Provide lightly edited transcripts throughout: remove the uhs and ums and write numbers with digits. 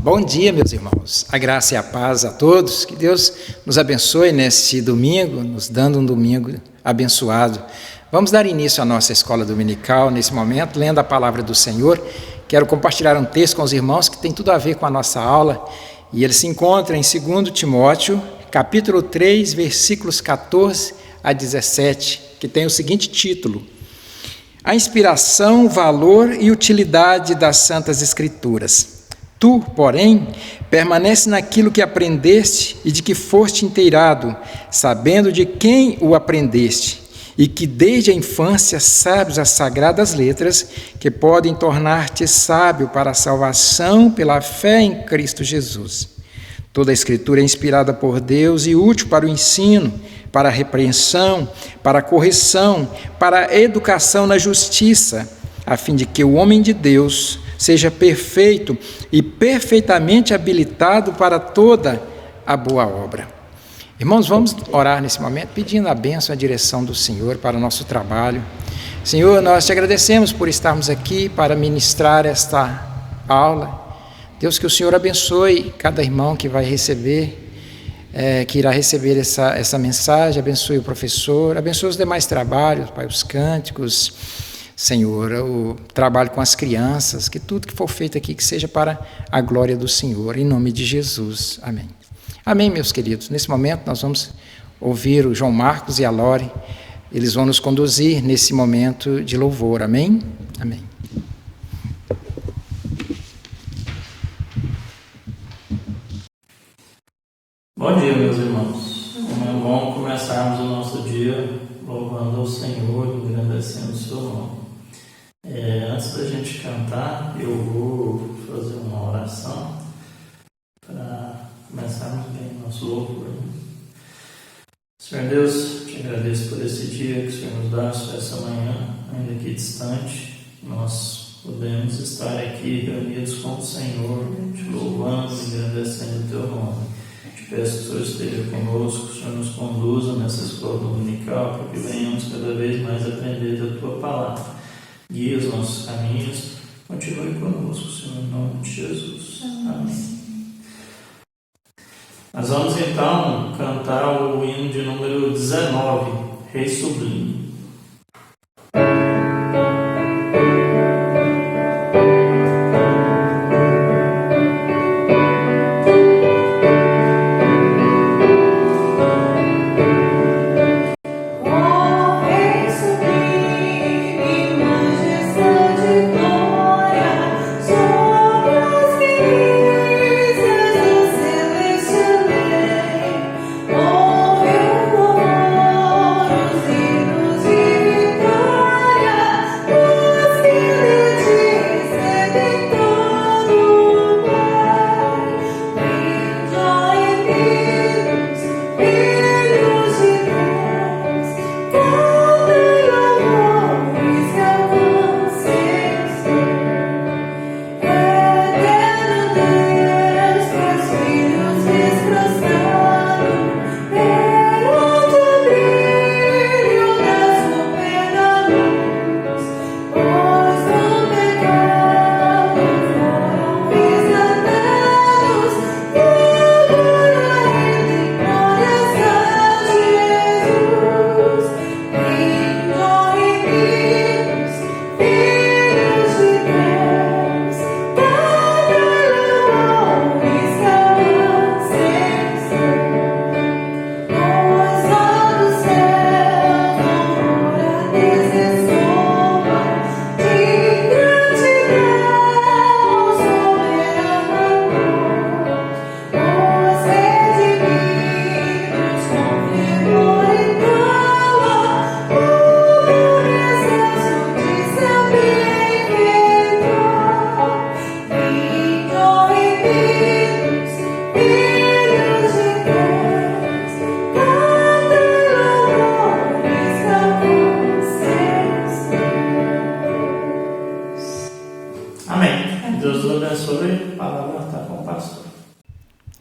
Bom dia, meus irmãos. A graça e a paz a todos. Que Deus nos abençoe neste domingo, nos dando um domingo abençoado. Vamos dar início à nossa escola dominical nesse momento, lendo a palavra do Senhor. Quero compartilhar um texto com os irmãos que tem tudo a ver com a nossa aula. E ele se encontra em 2 Timóteo, capítulo 3, versículos 14 a 17, que tem o seguinte título: A inspiração, valor e utilidade das Santas Escrituras. Tu, porém, permanece naquilo que aprendeste e de que foste inteirado, sabendo de quem o aprendeste, e que desde a infância sabes as sagradas letras, que podem tornar-te sábio para a salvação pela fé em Cristo Jesus. Toda a Escritura é inspirada por Deus e útil para o ensino, para a repreensão, para a correção, para a educação na justiça, a fim de que o homem de Deus seja perfeito e perfeitamente habilitado para toda a boa obra. Irmãos, vamos orar nesse momento, pedindo a bênção e a direção do Senhor para o nosso trabalho. Senhor, nós te agradecemos por estarmos aqui para ministrar esta aula. Deus, que o Senhor abençoe cada irmão que vai receber, que irá receber essa mensagem, abençoe o professor, abençoe os demais trabalhos, Pai, os cânticos, Senhor, o trabalho com as crianças, que tudo que for feito aqui que seja para a glória do Senhor, em nome de Jesus. Amém. Amém, meus queridos. Nesse momento nós vamos ouvir o João Marcos e a Lore. Eles vão nos conduzir nesse momento de louvor. Amém? Amém. Bom dia, meus irmãos. É bom começarmos o nosso dia louvando ao Senhor e agradecendo o seu nome. Antes da gente cantar, eu vou fazer uma oração para começarmos bem o nosso louvor. Senhor Deus, te agradeço por esse dia que o Senhor nos dá, essa manhã, ainda que distante. Nós podemos estar aqui reunidos com o Senhor, te louvando e agradecendo o teu nome. Te peço que o Senhor esteja conosco, que o Senhor nos conduza nessa escola dominical, para que venhamos cada vez mais aprender da tua palavra. Guia os nossos caminhos, continue conosco, Senhor, em nome de Jesus. Amém. Nós vamos então cantar o hino de número 19, Rei Sublime.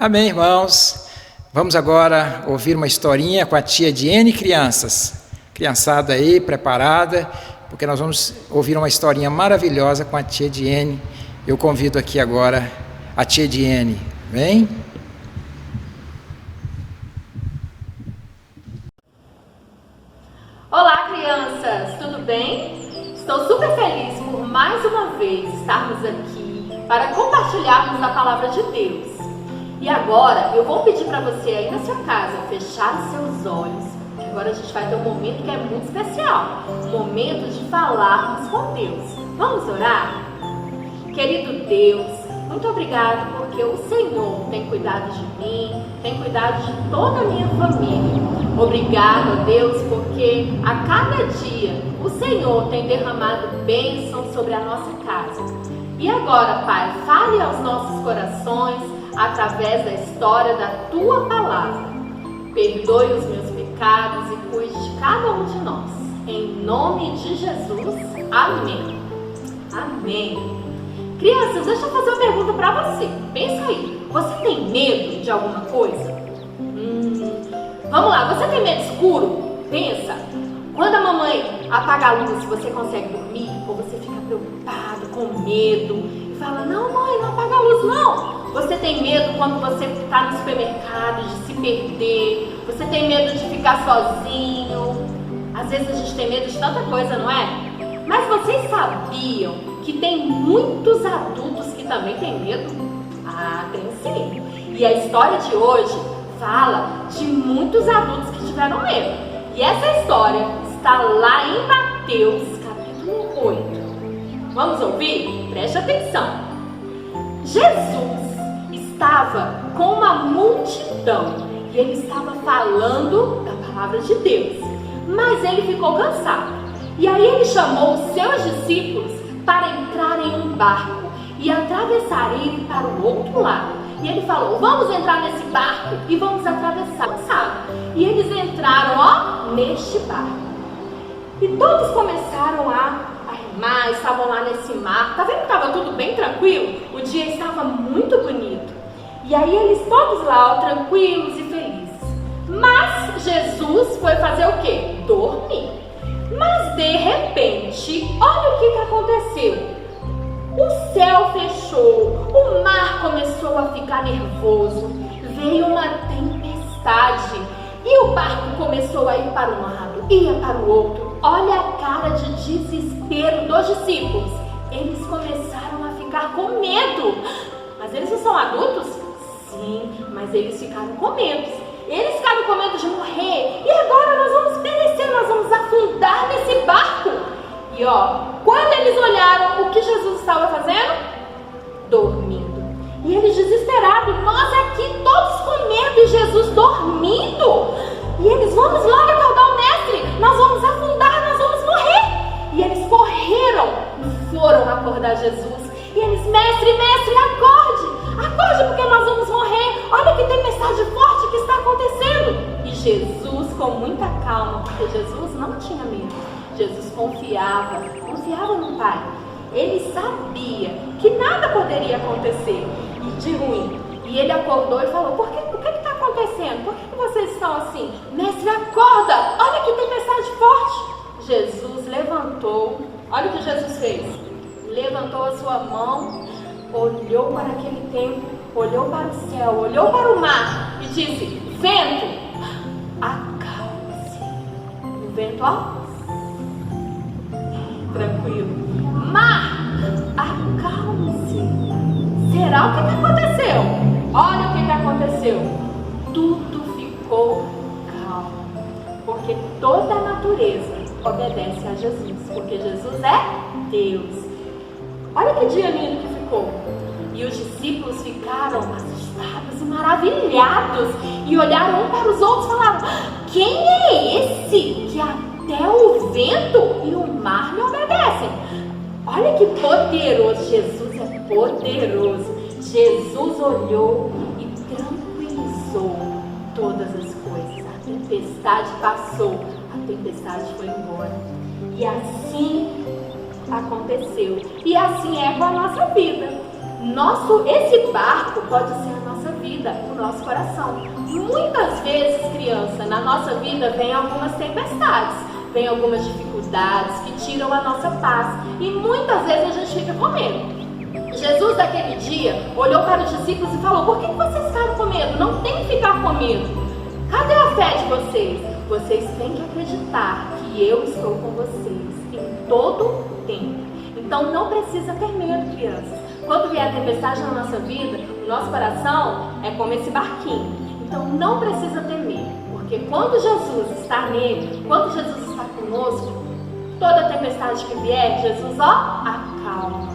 Amém, irmãos. Vamos agora ouvir uma historinha com a tia Diene Crianças. Criançada aí, preparada, porque nós vamos ouvir uma historinha maravilhosa com a tia Diene. Eu convido aqui agora a tia Ediene. Vem. Olá, crianças! Tudo bem? Estou super feliz por mais uma vez estarmos aqui para compartilharmos a palavra de Deus. E agora eu vou pedir para você aí na sua casa fechar os seus olhos, que agora a gente vai ter um momento que é muito especial, um momento de falarmos com Deus. Vamos orar? Querido Deus, muito obrigado porque o Senhor tem cuidado de mim, tem cuidado de toda a minha família. Obrigado, Deus, porque a cada dia o Senhor tem derramado bênção sobre a nossa casa. E agora, Pai, fale aos nossos corações através da história da Tua Palavra. Perdoe os meus pecados e cuide de cada um de nós. Em nome de Jesus, amém. Amém. Crianças, deixa eu fazer uma pergunta para você. Pensa aí, você tem medo de alguma coisa? Vamos lá, você tem medo escuro? Pensa. Quando a mamãe apaga a luz, você consegue dormir? Ou você fica preocupado, com medo e fala, não mãe, não apaga a luz não. Você tem medo quando você está no supermercado de se perder? Você tem medo de ficar sozinho? Às vezes a gente tem medo de tanta coisa, não é? Mas vocês sabiam que tem muitos adultos que também têm medo? Ah, tem sim. E a história de hoje fala de muitos adultos que tiveram medo. E essa história está lá em Mateus, capítulo 8. Vamos ouvir? Preste atenção. Jesus estava com uma multidão e ele estava falando da palavra de Deus. Mas ele ficou cansado. E aí ele chamou os seus discípulos para entrar em um barco e atravessar ele para o outro lado. E ele falou, vamos entrar nesse barco e vamos atravessar, sabe? E eles entraram, neste barco. E todos começaram a remar, estavam lá nesse mar. Tá vendo que estava tudo bem tranquilo? O dia estava muito bonito. E aí eles todos lá, tranquilos e felizes. Mas Jesus foi fazer o quê? Dormir. Mas de repente, olha o que aconteceu. O céu fechou, o mar começou a ficar nervoso, veio uma tempestade e o barco começou a ir para um lado, ia para o outro. Olha a cara de desespero dos discípulos. Eles começaram a ficar com medo. Mas eles não são adultos? Sim, mas eles ficaram com medo. Eles ficaram com medo de morrer. E agora nós vamos perecer, nós vamos afundar nesse barco. E quando eles olharam, o que Jesus estava fazendo? Dormindo. E eles desesperados, nós aqui todos com medo e Jesus dormindo. E eles, vamos logo acordar o mestre, nós vamos afundar, nós vamos morrer. E eles correram e foram acordar Jesus. E eles, mestre, acorde porque nós vamos morrer. Olha que tempestade forte que está acontecendo. E Jesus, com muita calma, porque Jesus não tinha medo. Jesus confiava no Pai. Ele sabia que nada poderia acontecer de ruim. E ele acordou e falou, o que está acontecendo? Por que vocês estão assim? Mestre, acorda! Olha que tempestade forte! Jesus levantou. Olha o que Jesus fez. Levantou a sua mão, olhou para aquele tempo, olhou para o céu, olhou para o mar e disse, vento, acalme-se. O vento, tranquilo. Mar, acalme-se. Será o que aconteceu? Olha o que aconteceu. Tudo ficou calmo. Porque toda a natureza obedece a Jesus. Porque Jesus é Deus. Olha que dia lindo que ficou. E os discípulos ficaram assustados e maravilhados. E olharam um para os outros e falaram, quem é esse que até o vento e o mar me obedecem? Olha que poderoso. Jesus é poderoso. Jesus olhou e tranquilizou todas as coisas. A tempestade passou, a tempestade foi embora. E assim aconteceu. E assim é com a nossa vida. Esse barco pode ser a nossa vida, o nosso coração. Muitas vezes, criança, na nossa vida vem algumas tempestades, vem algumas dificuldades que tiram a nossa paz. E muitas vezes a gente fica com medo. Jesus, naquele dia, olhou para os os discípulos e falou: por que vocês ficaram com medo? Não tem que ficar com medo. Cadê a fé de vocês? Vocês têm que acreditar que eu estou com vocês em todo o tempo. Então não precisa ter medo, crianças. Quando vier a tempestade na nossa vida, o nosso coração é como esse barquinho. Então não precisa ter medo, porque quando Jesus está nele, quando Jesus está conosco, toda tempestade que vier, Jesus, acalma.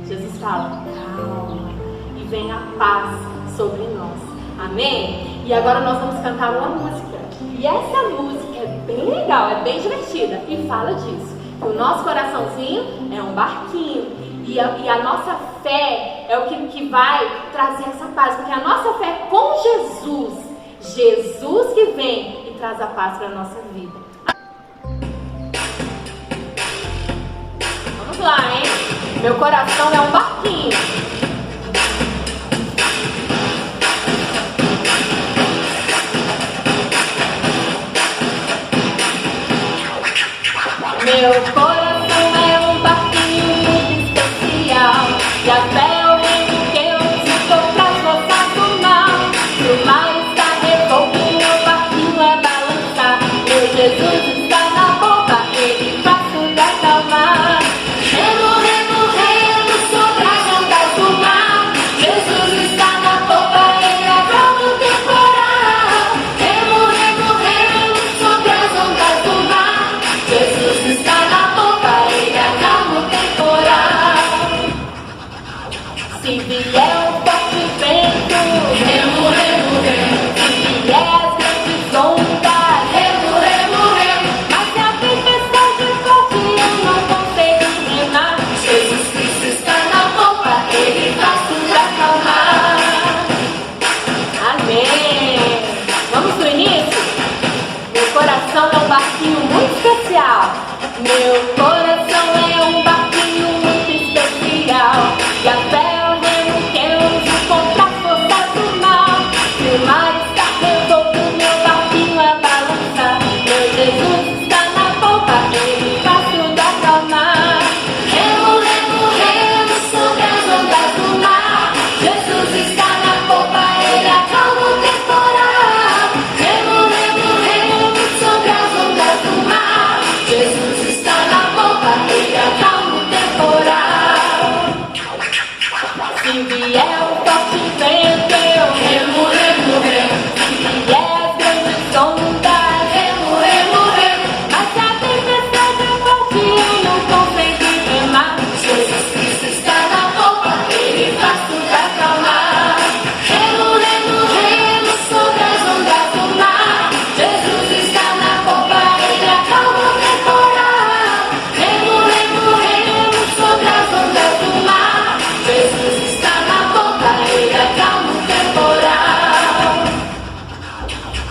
Jesus fala, calma, e vem a paz sobre nós. Amém? E agora nós vamos cantar uma música. E essa música é bem legal, é bem divertida e fala disso. Que o nosso coraçãozinho é um barquinho. E a nossa fé é o que vai trazer essa paz. Porque a nossa fé é com Jesus. Jesus que vem e traz a paz para a nossa vida. Vamos lá, hein? Meu coração é um barquinho. Meu coração é um barquinho muito especial. E a fé é o remo que eu uso pra forçar do mal. O mar está revolto, meu barquinho é balançar. Meu Jesus está na boca, ele faz tudo acalmar. Remo, remo, remo sobre as ondas do mar. Jesus está na boca, ele acalma o temporal. Remo, remo, remo sobre as ondas do mar. Jesus está na boca, ele acalma o temporal. Se vier um forte vento, remo, remo, remo. Se vier as grandes ondas, remo, remo, remo. Mas se a tempestade forte eu não consigo remar, Jesus Cristo está na boca, ele faz tudo acalmar. Amém. Vamos pro início? Meu coração é um barquinho muito especial. Meu coração é um barquinho muito especial. E a fé é o remo que eu uso contra as forças do mal. Se o mar está revolto, meu barquinho é balançar. Meu Jesus está na boca, ele faz tudo acalmar. Remo, remo, remo sobre as ondas do mar. Jesus está na boca, ele acalma o temporal. Remo, remo, remo sobre as ondas do mar. Jesus está na boca, ele acalma o temporal. Se vier o forte vento, eu remo, remo, remo. Se vier as grandes ondas, remo, remo, remo. Mas se a tempestade é forte, eu não consigo remar. Jesus Cristo está na boca, ele faz tudo acalmar. Remo, remo, remo sobre as ondas do mar. Jesus está na boca, ele acalma o temporal. Remo, remo, remo sobre as ondas do mar. Jesus está na boca, ele acalma o temporal.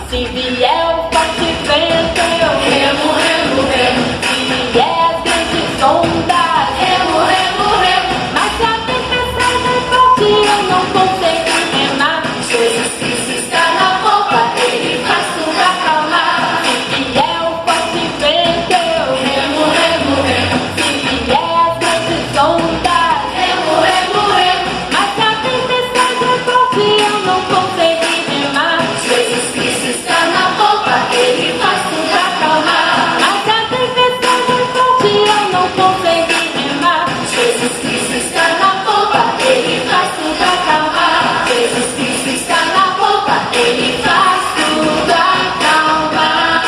Se vier o forte vento, eu remo, remo, remo. Se vier as grandes ondas, remo, remo, remo. Mas se a tempestade é forte, eu não consigo remar. Jesus Cristo está na boca, ele faz tudo acalmar. Se vier o forte vento, eu remo, remo, remo. Se vier as grandes ondas, remo, remo, remo. Mas se a tempestade é forte, eu não consigo remar. Jesus Cristo está na boca, ele faz tudo acalmar. Mas se a tempestade é forte, eu não consigo remar. Jesus Cristo está na boca, ele faz tudo acalmar. Jesus Cristo está na boca, ele faz tudo acalmar.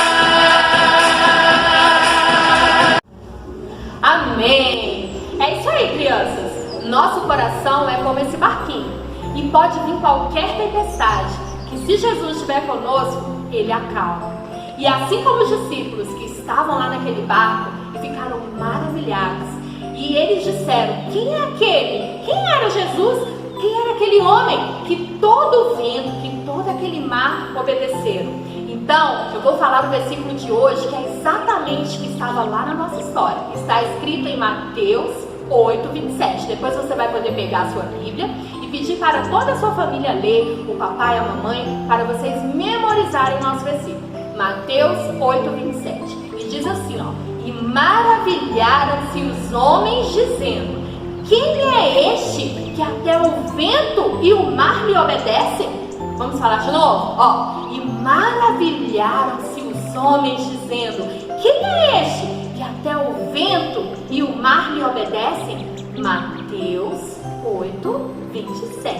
Amém. É isso aí, crianças. Nosso coração é como esse barquinho e pode vir qualquer tempestade, que se Jesus estiver conosco, ele acalma. E assim como os discípulos que estavam lá naquele barco e ficaram maravilhados, e eles disseram: quem é aquele? Quem era Jesus? Quem era aquele homem que todo o vento, que todo aquele mar obedeceram? Então, eu vou falar o versículo de hoje, que é exatamente o que estava lá na nossa história. Está escrito em Mateus 8, 27. Depois você vai poder pegar a sua Bíblia e pedir para toda a sua família ler, o papai e a mamãe, para vocês memorizarem nosso versículo. Mateus 8, 27. E diz assim, e maravilharam-se os homens dizendo: quem é este que até o vento e o mar me obedecem? Vamos falar de novo? Ó, e maravilharam-se os homens, dizendo: quem é este? Que até o vento e o mar me obedecem? Mateus 8:27.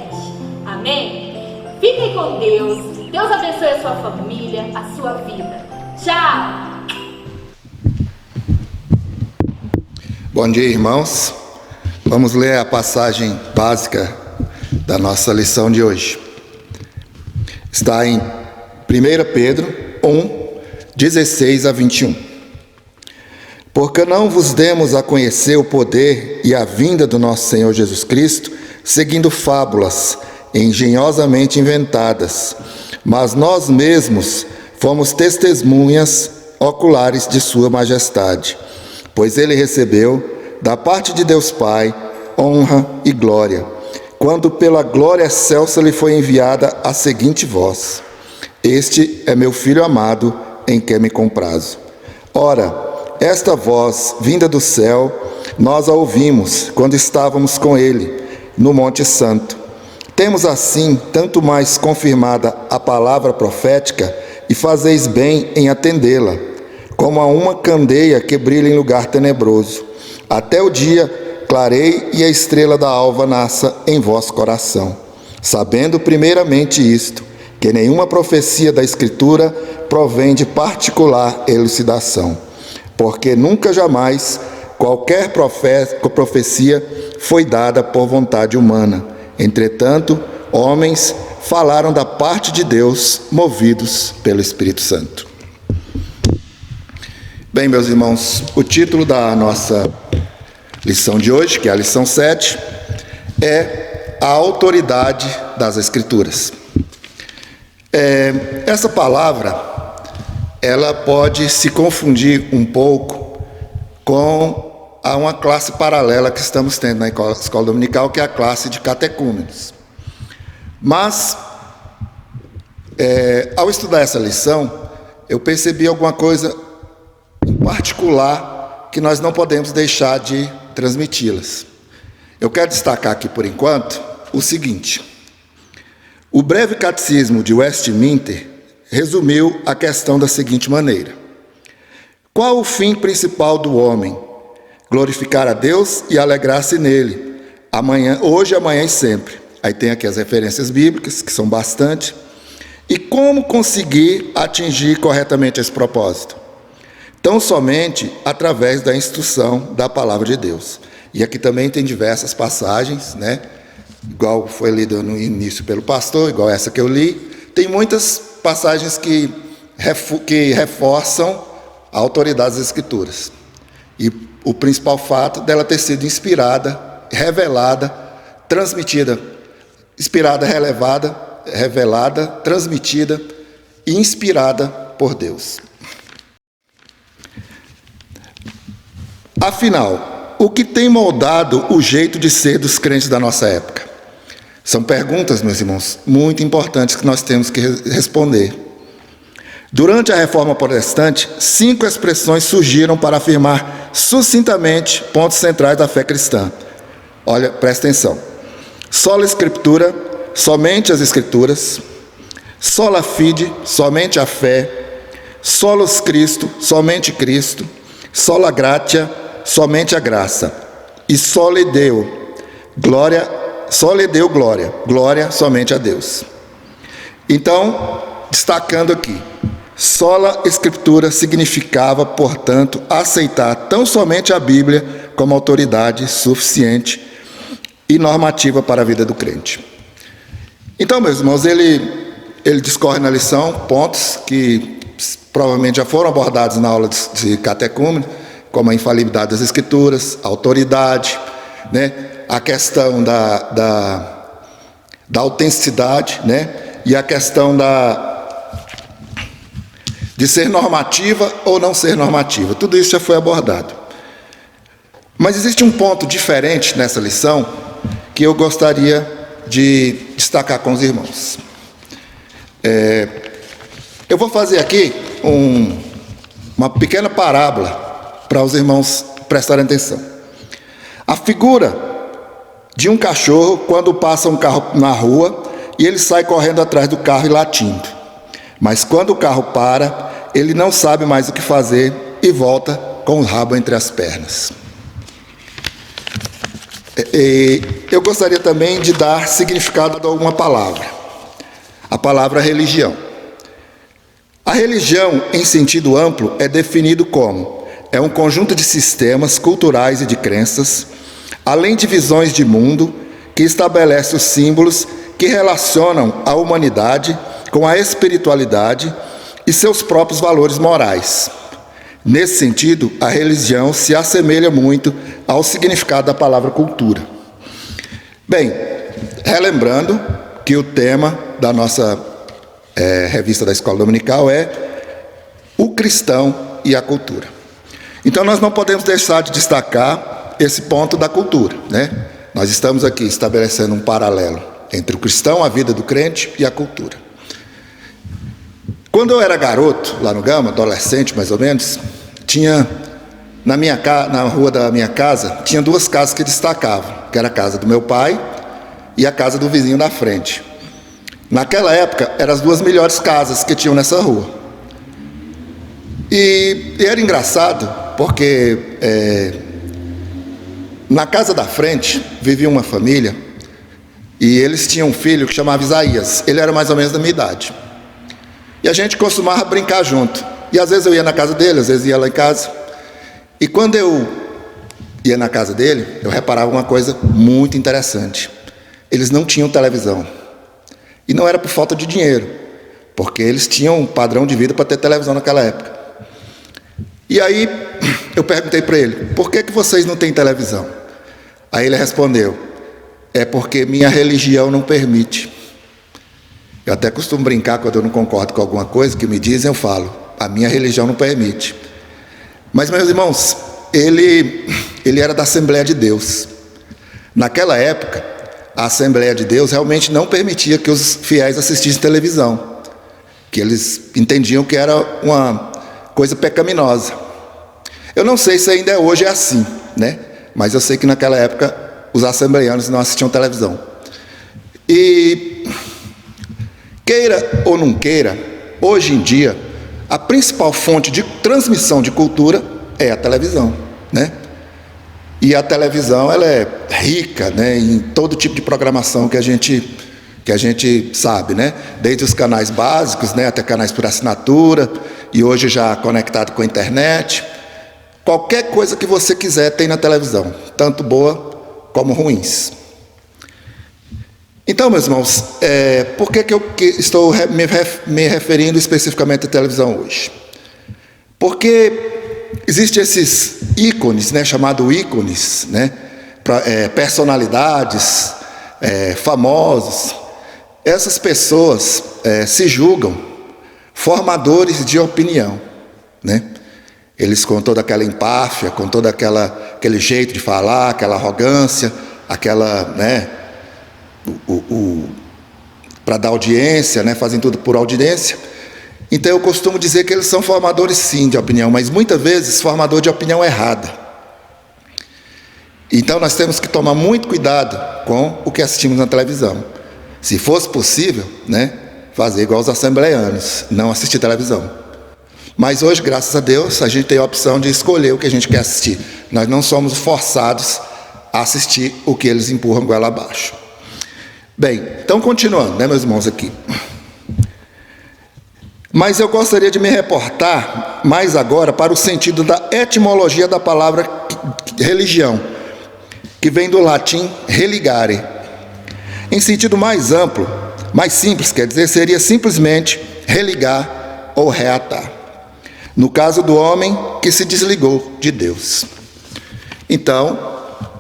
Amém? Fiquem com Deus. Deus abençoe a sua família, a sua vida. Tchau! Bom dia, irmãos. Vamos ler a passagem básica da nossa lição de hoje. Está em 1 Pedro 1:16-21. Porque não vos demos a conhecer o poder e a vinda do nosso Senhor Jesus Cristo, seguindo fábulas engenhosamente inventadas, mas nós mesmos fomos testemunhas oculares de sua majestade, pois ele recebeu da parte de Deus Pai honra e glória, quando pela glória excelsa lhe foi enviada a seguinte voz: este é meu Filho amado, em quem me comprazo. Ora, esta voz vinda do céu, nós a ouvimos quando estávamos com ele no Monte Santo. Temos assim tanto mais confirmada a palavra profética, e fazeis bem em atendê-la, como a uma candeia que brilha em lugar tenebroso, até o dia clareie e a estrela da alva nasça em vosso coração, sabendo primeiramente isto, que nenhuma profecia da Escritura provém de particular elucidação, porque nunca jamais qualquer profecia foi dada por vontade humana. Entretanto, homens falaram da parte de Deus, movidos pelo Espírito Santo. Bem, meus irmãos, o título da nossa lição de hoje, que é a lição 7, é a autoridade das Escrituras. Essa palavra, ela pode se confundir um pouco com uma classe paralela que estamos tendo na escola dominical, que é a classe de catecúmenos. Mas, ao estudar essa lição, eu percebi alguma coisa em particular que nós não podemos deixar de transmiti-las. Eu quero destacar aqui, por enquanto, o seguinte: o breve catecismo de Westminster resumiu a questão da seguinte maneira: qual o fim principal do homem? Glorificar a Deus e alegrar-se nele, hoje, amanhã e sempre. Aí tem aqui as referências bíblicas, que são bastante. E como conseguir atingir corretamente esse propósito? Tão somente através da instrução da palavra de Deus. E aqui também tem diversas passagens, né? Igual foi lida no início pelo pastor, igual essa que eu li. Tem muitas passagens que reforçam a autoridade das Escrituras. E o principal fato dela ter sido inspirada, revelada, transmitida, revelada, transmitida e inspirada por Deus. Afinal, o que tem moldado o jeito de ser dos crentes da nossa época? São perguntas, meus irmãos, muito importantes que nós temos que responder. Durante a Reforma Protestante, 5 expressões surgiram para afirmar sucintamente pontos centrais da fé cristã. Olha, presta atenção: sola Escritura, somente as Escrituras; sola fide, somente a fé; solus Christo, somente Cristo; sola gratia, somente a graça; e sole Deo, glória, glória somente a Deus. Então, destacando aqui, sola Escritura significava, portanto, aceitar tão somente a Bíblia como autoridade suficiente e normativa para a vida do crente. Então, meus irmãos, ele discorre na lição pontos que provavelmente já foram abordados na aula de catecúmeno, como a infalibilidade das Escrituras, a autoridade, né? A questão da autenticidade, né? E a questão de ser normativa ou não ser normativa. Tudo isso já foi abordado. Mas existe um ponto diferente nessa lição que eu gostaria de destacar com os irmãos. Eu vou fazer aqui uma pequena parábola para os irmãos prestarem atenção. A figura de um cachorro quando passa um carro na rua e ele sai correndo atrás do carro e latindo. Mas quando o carro para, ele não sabe mais o que fazer e volta com o rabo entre as pernas. Eu gostaria também de dar significado a uma palavra, a palavra religião. A religião, em sentido amplo, é definido como um conjunto de sistemas culturais e de crenças, além de visões de mundo, que estabelece os símbolos que relacionam a humanidade com a espiritualidade e seus próprios valores morais. Nesse sentido, a religião se assemelha muito ao significado da palavra cultura. Bem, relembrando que o tema da nossa revista da Escola Dominical é o cristão e a cultura. Então nós não podemos deixar de destacar esse ponto da cultura, né? Nós estamos aqui estabelecendo um paralelo entre o cristão, a vida do crente e a cultura. Quando eu era garoto, lá no Gama, adolescente mais ou menos, tinha na rua da minha casa, tinha duas casas que destacavam, que era a casa do meu pai e a casa do vizinho da frente. Naquela época, eram as duas melhores casas que tinham nessa rua. E era engraçado, porque na casa da frente vivia uma família e eles tinham um filho que chamava Isaías. Ele era mais ou menos da minha idade. E a gente costumava brincar junto. E às vezes eu ia na casa dele, às vezes ia lá em casa. E quando eu ia na casa dele, eu reparava uma coisa muito interessante. Eles não tinham televisão. E não era por falta de dinheiro, porque eles tinham um padrão de vida para ter televisão naquela época. E aí eu perguntei para ele, por que vocês não têm televisão? Aí ele respondeu, é porque minha religião não permite. Eu até costumo brincar quando eu não concordo com alguma coisa que me dizem, eu falo, a minha religião não permite. Mas, meus irmãos, ele era da Assembleia de Deus. Naquela época, a Assembleia de Deus realmente não permitia que os fiéis assistissem televisão, que eles entendiam que era uma coisa pecaminosa. Eu não sei se ainda hoje é assim, né? Mas eu sei que naquela época os assembleianos não assistiam televisão. E queira ou não queira, hoje em dia, a principal fonte de transmissão de cultura é a televisão, né? E a televisão, ela é rica, né, em todo tipo de programação que a gente sabe, né? Desde os canais básicos, né, até canais por assinatura, e hoje já conectado com a internet. Qualquer coisa que você quiser tem na televisão, tanto boa como ruins. Então, meus irmãos, por que eu estou me referindo especificamente à televisão hoje? Porque existem esses ícones, né, chamados ícones, né, personalidades, famosos. Essas pessoas se julgam formadores de opinião, né? Eles com toda aquela empáfia, com todo aquele jeito de falar, aquela arrogância, aquela, né, para dar audiência, né, fazem tudo por audiência. Então eu costumo dizer que eles são formadores sim de opinião, mas muitas vezes formador de opinião errada. Então nós temos que tomar muito cuidado com o que assistimos na televisão. Se fosse possível, né, fazer igual os assembleianos, não assistir televisão. Mas hoje, graças a Deus, a gente tem a opção de escolher o que a gente quer assistir. Nós não somos forçados a assistir o que eles empurram goela abaixo. Bem, então continuando, né, meus irmãos, aqui. Mas eu gostaria de me reportar mais agora para o sentido da etimologia da palavra religião, que vem do latim religare. Em sentido mais amplo, mais simples, quer dizer, seria simplesmente religar ou reatar. No caso do homem que se desligou de Deus. Então,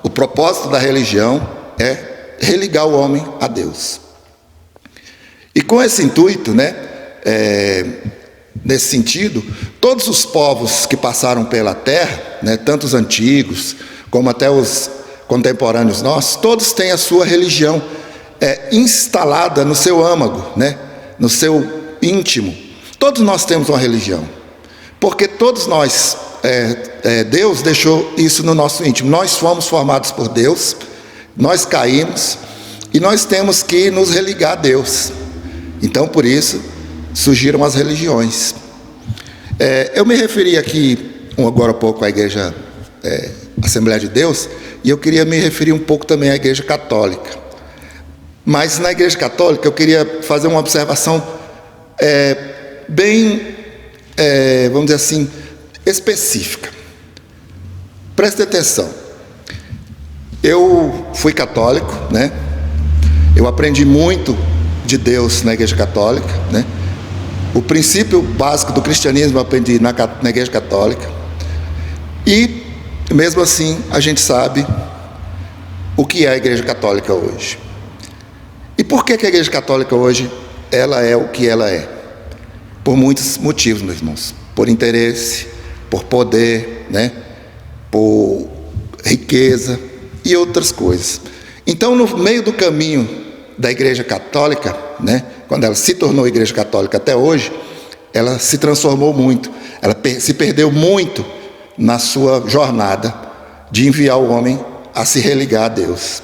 o propósito da religião é religar o homem a Deus. E com esse intuito, né, nesse sentido, todos os povos que passaram pela terra, né, tanto os antigos como até os contemporâneos nossos, todos têm a sua religião instalada no seu âmago, né, no seu íntimo. Todos nós temos uma religião. Porque todos nós, Deus deixou isso no nosso íntimo. Nós fomos formados por Deus Nós caímos e nós temos que nos religar a Deus. Então, por isso, surgiram as religiões. Eu me referi aqui, agora há pouco, à Igreja Assembleia de Deus, e eu queria me referir um pouco também à Igreja Católica. Mas na Igreja Católica eu queria fazer uma observação bem, vamos dizer assim, específica. Preste atenção. Eu fui católico, né? Eu aprendi muito de Deus na Igreja Católica, né? O princípio básico do cristianismo eu aprendi na Igreja Católica. E, mesmo assim, a gente sabe o que é a Igreja Católica hoje. E por que a Igreja Católica hoje, ela é o que ela é? Por muitos motivos, meus irmãos. Por interesse, por poder, né? Por riqueza e outras coisas. Então, no meio do caminho da Igreja Católica, né? Quando ela se tornou Igreja Católica até hoje, ela se transformou muito. Ela se perdeu muito na sua jornada de enviar o homem a se religar a Deus.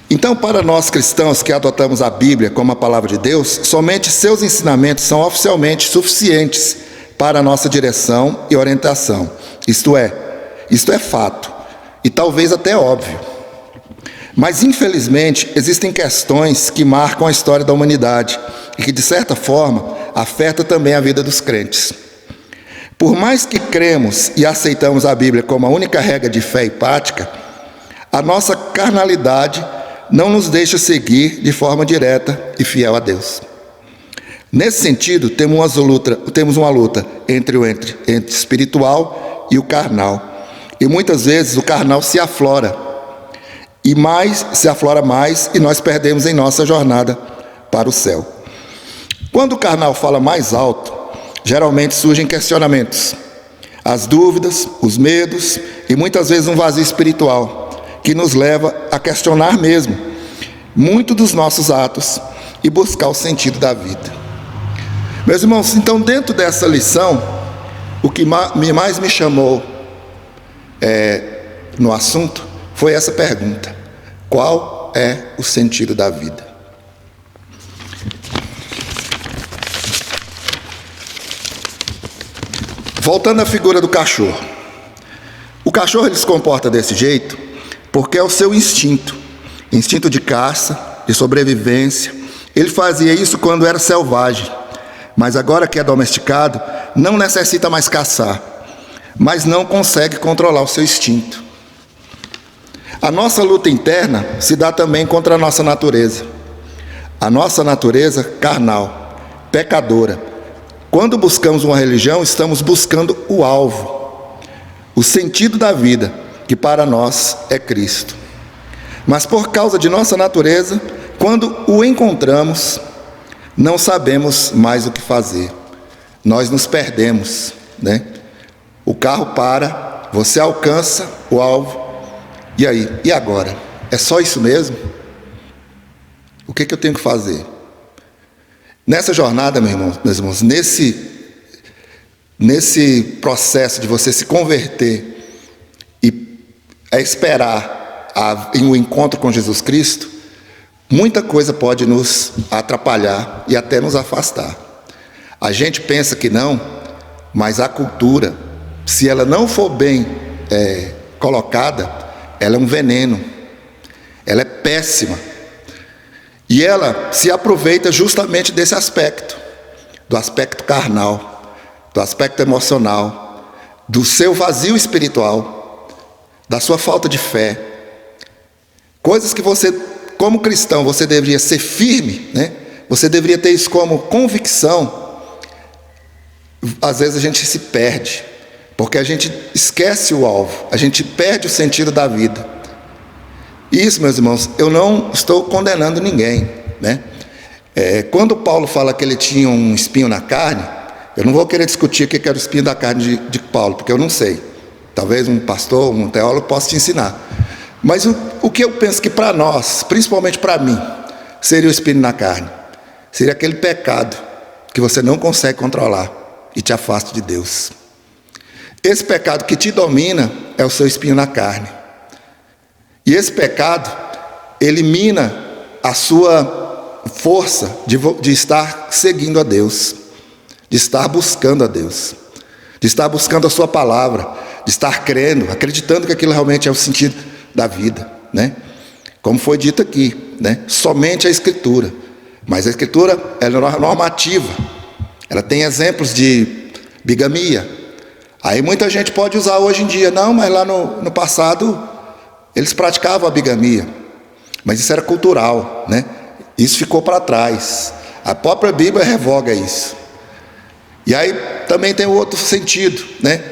Então, para nós cristãos que adotamos a Bíblia como a palavra de Deus, somente seus ensinamentos são oficialmente suficientes para a nossa direção e orientação. Isto é fato, e talvez até óbvio. Mas, infelizmente, existem questões que marcam a história da humanidade e que, de certa forma, afetam também a vida dos crentes. Por mais que cremos e aceitamos a Bíblia como a única regra de fé e prática, a nossa carnalidade não nos deixa seguir de forma direta e fiel a Deus. Nesse sentido, temos uma luta entre o espiritual e o carnal. E muitas vezes o carnal se aflora mais e nós perdemos em nossa jornada para o céu. Quando o carnal fala mais alto, geralmente surgem questionamentos, as dúvidas, os medos e muitas vezes um vazio espiritual que nos leva a questionar mesmo muito dos nossos atos e buscar o sentido da vida. Meus irmãos, então dentro dessa lição, o que mais me chamou no assunto foi essa pergunta: qual é o sentido da vida? Voltando à figura do cachorro. O cachorro ele se comporta desse jeito porque é o seu instinto de caça, de sobrevivência. Ele fazia isso quando era selvagem, mas agora que é domesticado, não necessita mais caçar, mas não consegue controlar o seu instinto. A nossa luta interna se dá também contra a nossa natureza carnal, pecadora. Quando buscamos uma religião, estamos buscando o alvo, o sentido da vida, que para nós é Cristo. Mas por causa de nossa natureza, quando o encontramos, não sabemos mais o que fazer. Nós nos perdemos, né? O carro para, você alcança o alvo, e aí? E agora? É só isso mesmo? O que eu tenho que fazer? Nessa jornada, meus irmãos, nesse processo de você se converter e esperar em um encontro com Jesus Cristo, muita coisa pode nos atrapalhar e até nos afastar. A gente pensa que não, mas a cultura, se ela não for bem colocada, ela é um veneno, ela é péssima. E ela se aproveita justamente desse aspecto, do aspecto carnal, do aspecto emocional, do seu vazio espiritual, da sua falta de fé. Coisas que você, como cristão, você deveria ser firme, né? Você deveria ter isso como convicção. Às vezes a gente se perde, porque a gente esquece o alvo, a gente perde o sentido da vida. Isso, meus irmãos, eu não estou condenando ninguém, né? Quando Paulo fala que ele tinha um espinho na carne, eu não vou querer discutir o que era o espinho da carne de Paulo, porque eu não sei. Talvez um pastor, um teólogo possa te ensinar. Mas o que eu penso que para nós, principalmente para mim, seria o espinho na carne? Seria aquele pecado que você não consegue controlar e te afasta de Deus. Esse pecado que te domina é o seu espinho na carne. E esse pecado elimina a sua força de estar seguindo a Deus, de estar buscando a Deus, de estar buscando a sua palavra, de estar crendo, acreditando que aquilo realmente é o sentido da vida, né? Como foi dito aqui, né? Somente a Escritura. Mas a Escritura, ela é normativa. Ela tem exemplos de bigamia. Aí muita gente pode usar hoje em dia. Não, mas lá no passado eles praticavam a bigamia. Mas isso era cultural, né? Isso ficou para trás. A própria Bíblia revoga isso. E aí também tem o outro sentido, né?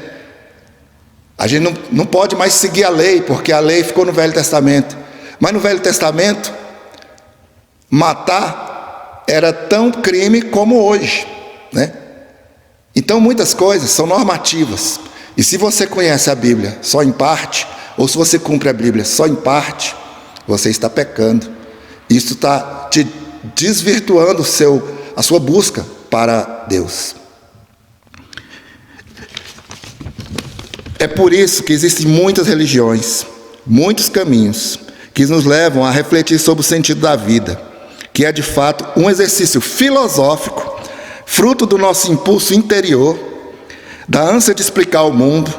A gente não pode mais seguir a lei, porque a lei ficou no Velho Testamento. Mas no Velho Testamento, matar era tão crime como hoje, né? Então muitas coisas são normativas. E se você conhece a Bíblia só em parte, ou se você cumpre a Bíblia só em parte, você está pecando. Isso está te desvirtuando a sua busca para Deus. É por isso que existem muitas religiões, muitos caminhos, que nos levam a refletir sobre o sentido da vida, que é de fato um exercício filosófico, fruto do nosso impulso interior, da ânsia de explicar o mundo,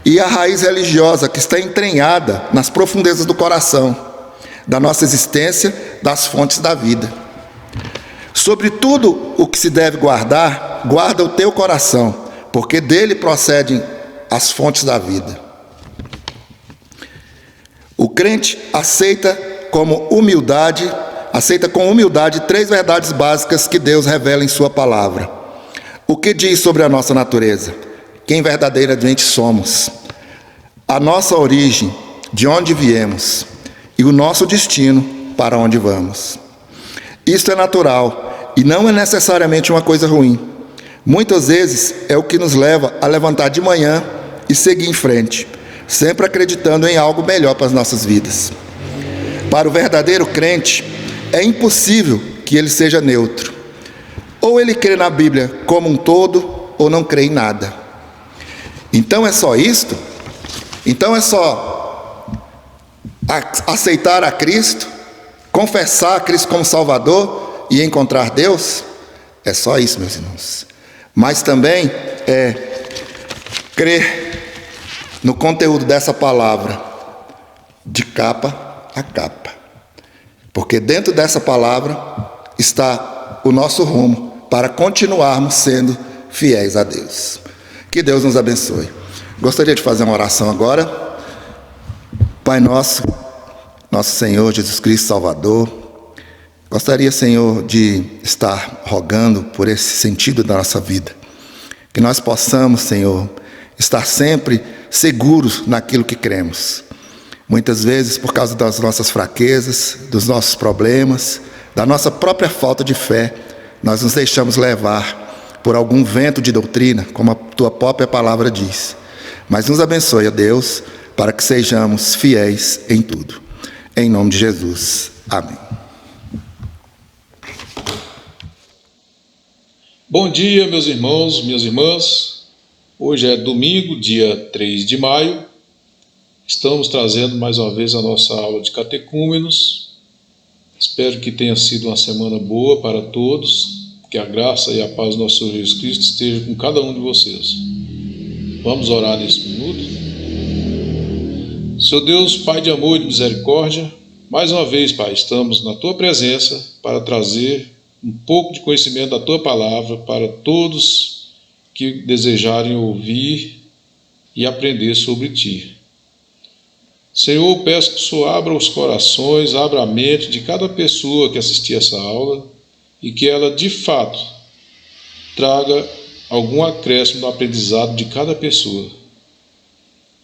e a raiz religiosa que está entranhada nas profundezas do coração, da nossa existência, das fontes da vida. Sobre tudo o que se deve guardar, guarda o teu coração, porque dele procedem as fontes da vida. O crente aceita com humildade 3 verdades básicas que Deus revela em sua palavra. O que diz sobre a nossa natureza? Quem verdadeiramente somos? A nossa origem, de onde viemos, e o nosso destino, para onde vamos. Isto é natural e não é necessariamente uma coisa ruim. Muitas vezes é o que nos leva a levantar de manhã e seguir em frente, sempre acreditando em algo melhor para as nossas vidas. Para o verdadeiro crente, é impossível que ele seja neutro. Ou ele crê na Bíblia como um todo, ou não crê em nada. Então é só isto? Então é só aceitar a Cristo, confessar a Cristo como Salvador e encontrar Deus? É só isso, meus irmãos. Mas também é crer no conteúdo dessa palavra, de capa a capa. Porque dentro dessa palavra está o nosso rumo para continuarmos sendo fiéis a Deus. Que Deus nos abençoe. Gostaria de fazer uma oração agora. Pai nosso, nosso Senhor Jesus Cristo Salvador, gostaria, Senhor, de estar rogando por esse sentido da nossa vida. Que nós possamos, Senhor, estar sempre seguros naquilo que cremos. Muitas vezes, por causa das nossas fraquezas, dos nossos problemas, da nossa própria falta de fé, nós nos deixamos levar por algum vento de doutrina, como a tua própria palavra diz. Mas nos abençoe, ó Deus, para que sejamos fiéis em tudo. Em nome de Jesus. Amém. Bom dia, meus irmãos, minhas irmãs. Hoje é domingo, dia 3 de maio. Estamos trazendo mais uma vez a nossa aula de catecúmenos. Espero que tenha sido uma semana boa para todos. Que a graça e a paz do nosso Senhor Jesus Cristo esteja com cada um de vocês. Vamos orar nesse minuto. Senhor Deus, Pai de amor e de misericórdia, mais uma vez, Pai, estamos na Tua presença para trazer um pouco de conhecimento da Tua palavra para todos que desejarem ouvir e aprender sobre Ti. Senhor, peço que o Senhor abra os corações, abra a mente de cada pessoa que assistir essa aula e que ela, de fato, traga algum acréscimo no aprendizado de cada pessoa.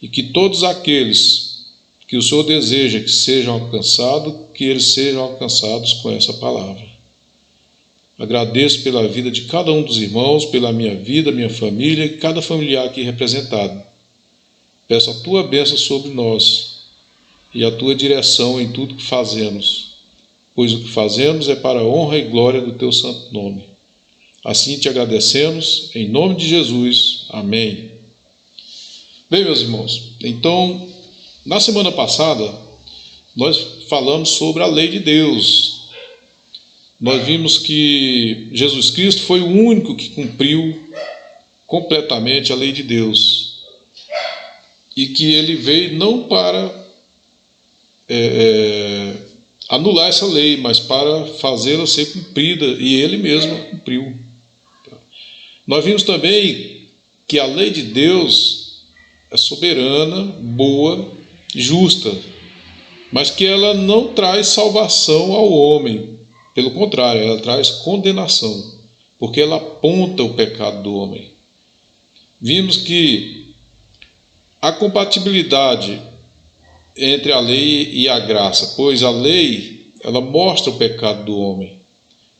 E que todos aqueles que o Senhor deseja que sejam alcançados, que eles sejam alcançados com essa palavra. Agradeço pela vida de cada um dos irmãos, pela minha vida, minha família e cada familiar aqui representado. Peço a Tua bênção sobre nós e a Tua direção em tudo que fazemos, pois o que fazemos é para a honra e glória do Teu santo nome. Assim te agradecemos, em nome de Jesus. Amém. Bem, meus irmãos, Então, na semana passada, nós falamos sobre a lei de Deus. Nós vimos que Jesus Cristo foi o único que cumpriu completamente a lei de Deus. E que ele veio não para anular essa lei, mas para fazê-la ser cumprida, e ele mesmo cumpriu. Nós vimos também que a lei de Deus é soberana, boa, justa, mas que ela não traz salvação ao homem. Pelo contrário, ela traz condenação, porque ela aponta o pecado do homem. Vimos que a compatibilidade entre a lei e a graça, pois a lei, ela mostra o pecado do homem,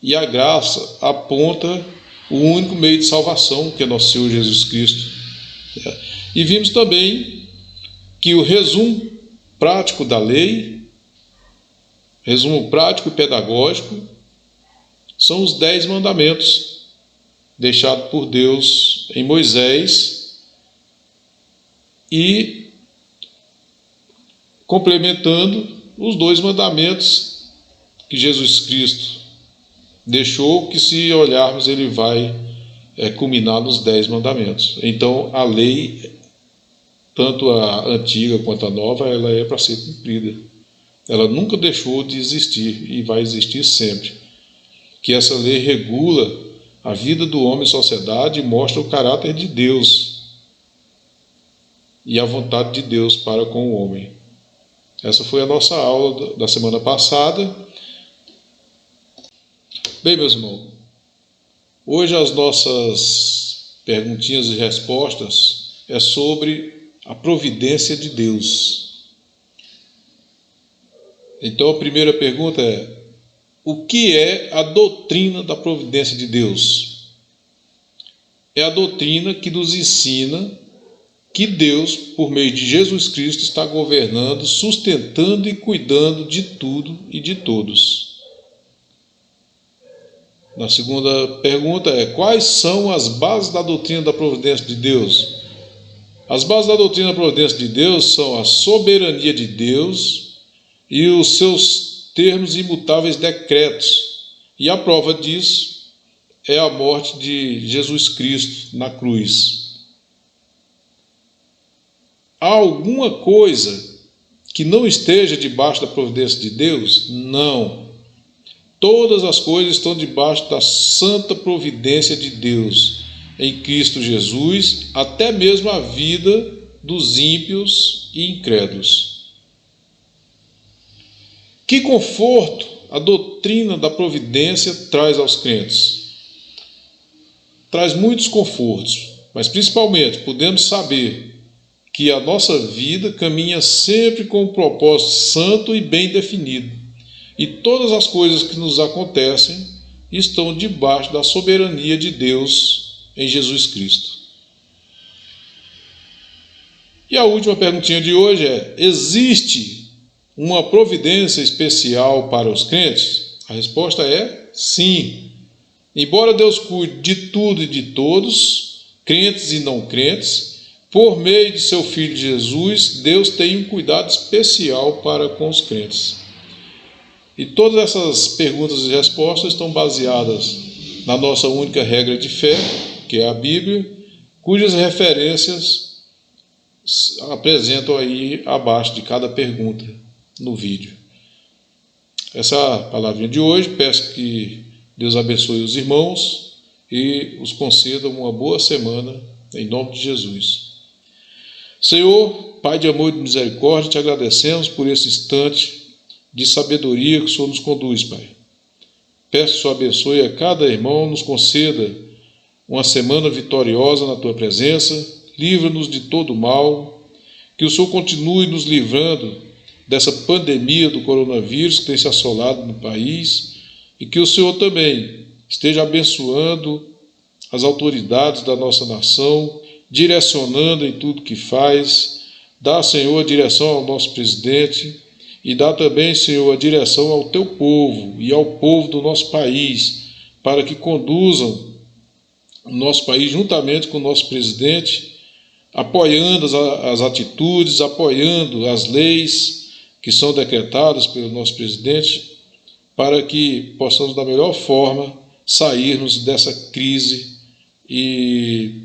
e a graça aponta o único meio de salvação, que é nosso Senhor Jesus Cristo. E vimos também que o resumo prático da lei, resumo prático e pedagógico, são os 10 mandamentos deixados por Deus em Moisés e complementando os 2 mandamentos que Jesus Cristo deixou, que se olharmos ele vai culminar nos 10 mandamentos. Então a lei, tanto a antiga quanto a nova, ela é para ser cumprida. Ela nunca deixou de existir e vai existir sempre. Que essa lei regula a vida do homem em sociedade e mostra o caráter de Deus e a vontade de Deus para com o homem. Essa foi a nossa aula da semana passada. Bem, meus irmãos, hoje as nossas perguntinhas e respostas é sobre a providência de Deus. Então a primeira pergunta é: o que é a doutrina da providência de Deus? É a doutrina que nos ensina que Deus, por meio de Jesus Cristo, está governando, sustentando e cuidando de tudo e de todos. Na segunda pergunta é: quais são as bases da doutrina da providência de Deus? As bases da doutrina da providência de Deus são a soberania de Deus e os seus termos imutáveis decretos. E a prova disso é a morte de Jesus Cristo na cruz. Há alguma coisa que não esteja debaixo da providência de Deus? Não. Todas as coisas estão debaixo da santa providência de Deus, em Cristo Jesus, até mesmo a vida dos ímpios e incrédulos. Que conforto a doutrina da providência traz aos crentes? Traz muitos confortos, mas principalmente podemos saber que a nossa vida caminha sempre com um propósito santo e bem definido. E todas as coisas que nos acontecem estão debaixo da soberania de Deus em Jesus Cristo. E a última perguntinha de hoje é: existe uma providência especial para os crentes? A resposta é sim. Embora Deus cuide de tudo e de todos, crentes e não crentes, por meio de seu Filho Jesus, Deus tem um cuidado especial para com os crentes. E todas essas perguntas e respostas estão baseadas na nossa única regra de fé, que é a Bíblia, cujas referências apresentam aí abaixo de cada pergunta no vídeo. Essa é a palavrinha de hoje. Peço que Deus abençoe os irmãos e os conceda uma boa semana, em nome de Jesus. Senhor, Pai de amor e de misericórdia, te agradecemos por esse instante de sabedoria que o Senhor nos conduz, Pai. Peço que o Senhor abençoe a cada irmão, nos conceda uma semana vitoriosa na Tua presença, livra-nos de todo mal, que o Senhor continue nos livrando dessa pandemia do coronavírus que tem se assolado no país, e que o Senhor também esteja abençoando as autoridades da nossa nação, direcionando em tudo que faz. Dá, Senhor, a direção ao nosso presidente e dá também, Senhor, a direção ao Teu povo e ao povo do nosso país, para que conduzam o nosso país, juntamente com o nosso presidente, apoiando as atitudes, apoiando as leis que são decretadas pelo nosso presidente, para que possamos, da melhor forma, sairmos dessa crise e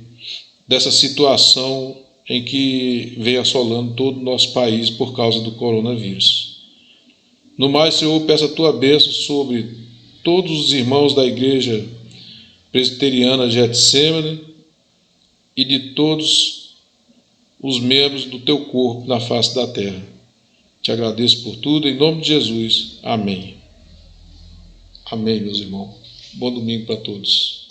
dessa situação em que vem assolando todo o nosso país por causa do coronavírus. No mais, Senhor, peço a tua bênção sobre todos os irmãos da Igreja Presbiteriana Getsemane e de todos os membros do teu corpo na face da terra. Te agradeço por tudo, em nome de Jesus. Amém. Amém, meus irmãos. Bom domingo para todos.